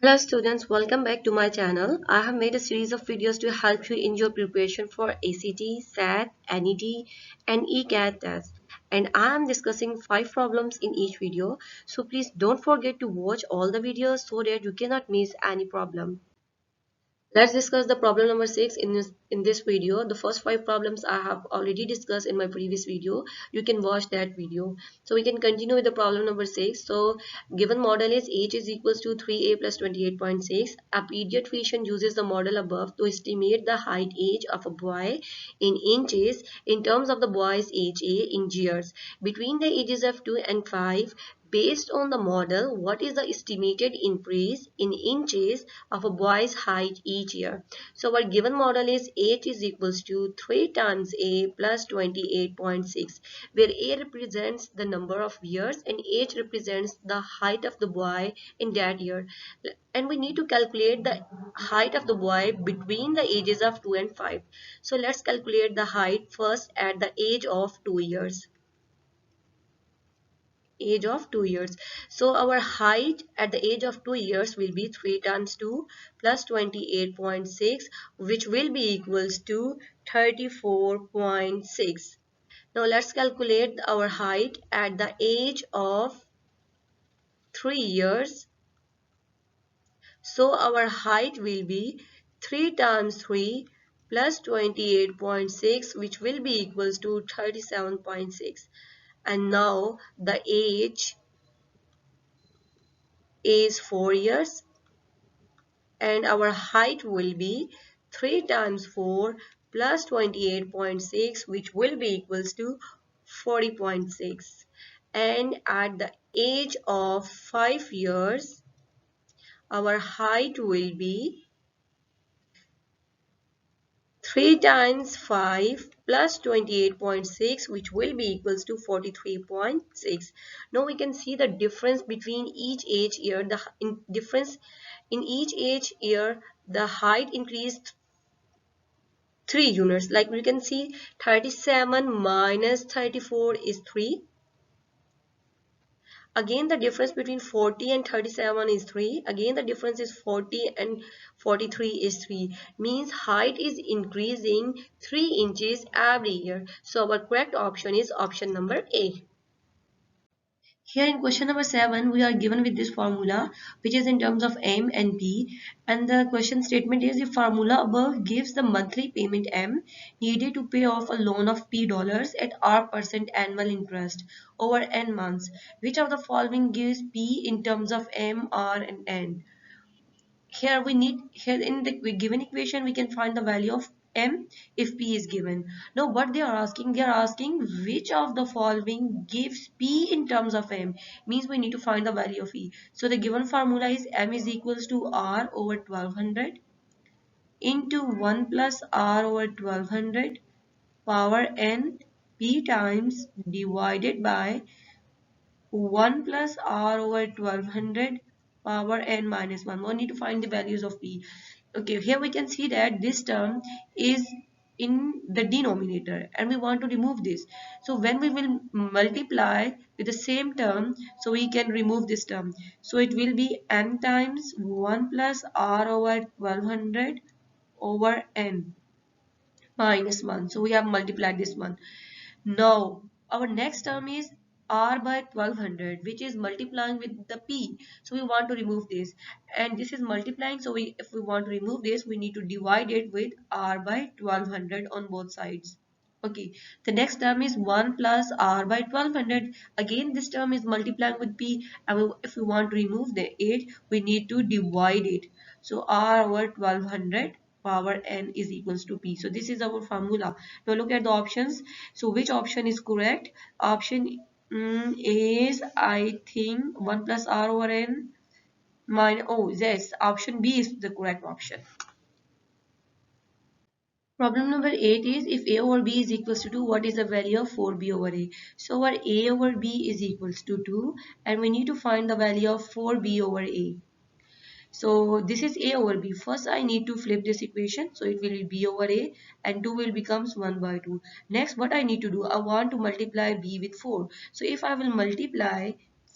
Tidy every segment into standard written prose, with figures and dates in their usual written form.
Hello students, welcome back to my channel. I have made a series of videos to help you in your preparation for ACT, SAT, NET and ECAT tests. And I am discussing 5 problems in each video. So please don't forget to watch all the videos so that you cannot miss any problem. Let's discuss the problem number 6 in this video. The first 5 problems I have already discussed in my previous video. You can watch that video. So we can continue with the problem number 6. So given model is age is equals to 3a plus 28.6. A pediatrician uses the model above to estimate the height age of a boy in inches in terms of the boy's age A in years. Between the ages of 2 and 5, based on the model, what is the estimated increase in inches of a boy's height each year? So our given model is age is equals to 3 times A plus 28.6, where A represents the number of years and age represents the height of the boy in that year. And we need to calculate the height of the boy between the ages of 2 and 5. So let's calculate the height first at the age of 2 years. Age of 2 years. So our height at the age of 2 years will be 3 times 2 plus 28.6, which will be equals to 34.6. Now let's calculate our height at the age of 3 years. So our height will be 3 times 3 plus 28.6, which will be equals to 37.6. And now the age is 4 years and our height will be 3 times 4 plus 28.6, which will be equals to 40.6. And at the age of 5 years, our height will be 3 times 5 plus 28.6, which will be equals to 43.6. Now we can see the difference between each age year. The difference in each age year, the height increased 3 units. Like we can see 37 minus 34 is 3. Again, the difference between 40 and 37 is 3. Again, the difference is 40 and 43 is 3. Means height is increasing 3 inches every year. So our correct option is option number A. Here in question number 7, we are given with this formula, which is in terms of M and P. And the question statement is, the formula above gives the monthly payment M needed to pay off a loan of P dollars at R% annual interest over N months. Which of the following gives P in terms of M, R, and N? Here in the given equation we can find the value of M if P is given. Now what they are asking which of the following gives P in terms of M, means we need to find the value of E. So the given formula is M is equals to R over 1200 into 1 plus R over 1200 power N P times divided by 1 plus R over 1200 power N minus 1. We need to find the values of P. Okay, here we can see that this term is in the denominator and we want to remove this. So when we will multiply with the same term, so we can remove this term. So it will be N times 1 plus R over 1200 over N minus 1. So we have multiplied this one. Now, our next term is R by 1200, which is multiplying with the P. So we want to remove this. And this is multiplying. So if we want to remove this, we need to divide it with R by 1200 on both sides. Okay, the next term is 1 plus R by 1200. Again, this term is multiplying with P. And if we want to remove the 8, we need to divide it. So R over 1200 power N is equals to P. So this is our formula. Now look at the options. So which option is correct? Option is, I think, 1 plus R over N minus, oh yes, option B is the correct option. Problem number 8 is, if A over B is equals to 2, what is the value of 4B over A? So our A over B is equals to 2 and we need to find the value of 4B over A. So this is A over B. First I need to flip this equation. So it will be B over A and 2 will becomes 1 by 2. Next what I need to do, I want to multiply B with 4. So if I will multiply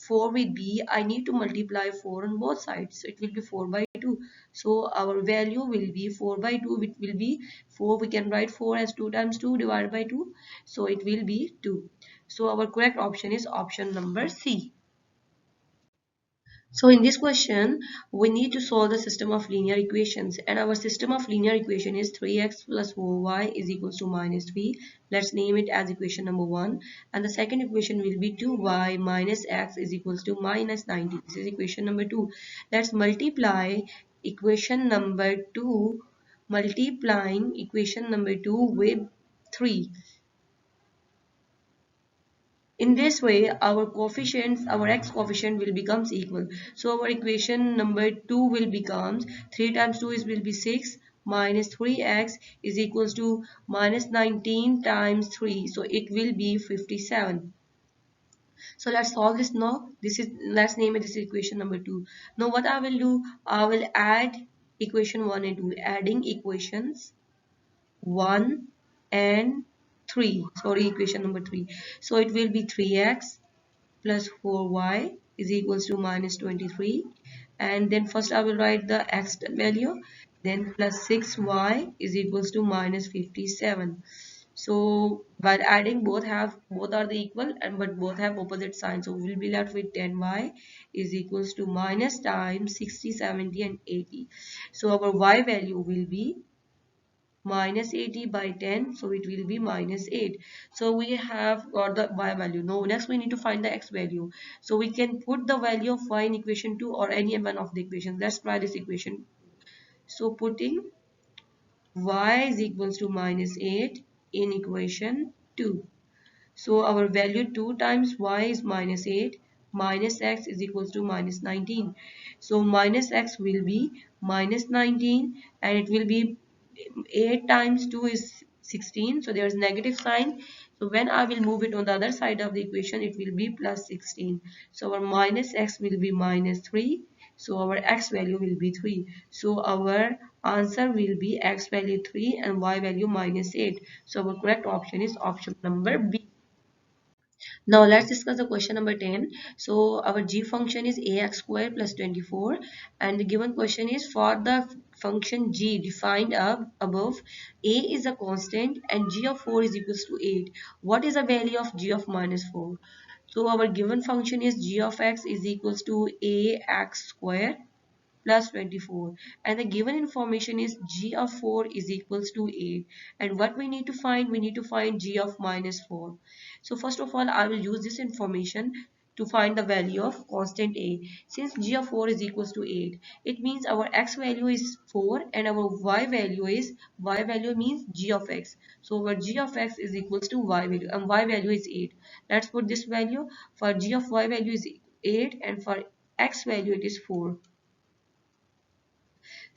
4 with b, I need to multiply 4 on both sides. So it will be 4 by 2. So our value will be 4 by 2, which will be 4. We can write 4 as 2 times 2 divided by 2. So it will be 2. So our correct option is option number C. So in this question, we need to solve the system of linear equations, and our system of linear equation is 3x plus 4y is equals to minus 3. Let's name it as equation number 1. And the second equation will be 2y minus x is equals to minus 90. This is equation number 2. Let's multiply equation number 2, multiplying equation number 2 with 3. In this way, our x coefficient will becomes equal. So our equation number 2 will becomes 3 times 2 will be 6 minus 3x is equals to minus 19 times 3. So it will be 57. So let's solve this now. Let's name it this equation number 2. Now what I will do, I will add equation 1 and 2, adding equations 1 and 3. Sorry, equation number 3. So it will be 3x plus 4y is equals to minus 23, and then first I will write the x value, then plus 6y is equals to minus 57. So by adding, both are the equal, and but both have opposite signs, so we'll be left with 10y is equals to minus times 60, 70 and 80. So our y value will be minus 80 by 10, so it will be minus 8. So we have got the y value. Now next we need to find the x value. So we can put the value of y in equation 2 or any one of the equations. Let's try this equation. So putting y is equals to minus 8 in equation 2. So our value 2 times y is minus 8, minus x is equals to minus 19. So minus x will be minus 19, and it will be 8 times 2 is 16. So there is negative sign. So when I will move it on the other side of the equation, it will be plus 16. So our minus x will be minus 3. So our x value will be 3. So our answer will be x value 3 and y value minus 8. So our correct option is option number B. Now let's discuss the question number 10. So our g function is ax square plus 24, and the given question is for the function g defined above, a is a constant and g of 4 is equals to 8. What is the value of g of minus 4? So our given function is g of x is equals to ax square plus 24, and the given information is g of 4 is equals to 8, and what we need to find, we need to find g of minus 4. So first of all, I will use this information to find the value of constant a. Since g of 4 is equals to 8, it means our x value is 4 and our y value means g of x. So our g of x is equals to y value, and y value is 8. Let's put this value. For g of y value is 8 and for x value it is 4.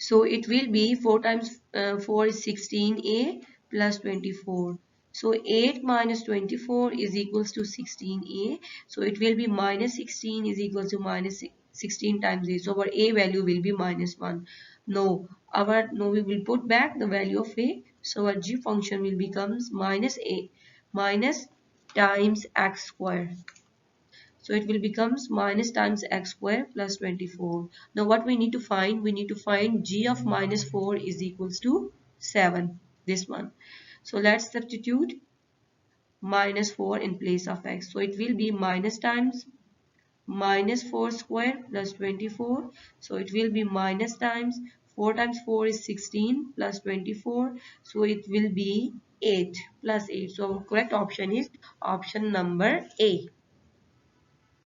So it will be 4 times 4 is 16a plus 24. So 8 minus 24 is equals to 16a. So it will be minus 16 is equals to minus 16 times a. So our a value will be minus 1. No, we will put back the value of a. So our g function will becomes minus a minus times x square. So it will becomes minus times x square plus 24. Now what we need to find? We need to find g of minus 4 is equals to 7. This one. So let's substitute minus 4 in place of x. So it will be minus times minus 4 square plus 24. So it will be minus times 4 times 4 is 16 plus 24. So it will be 8 plus 8. So correct option is option number A.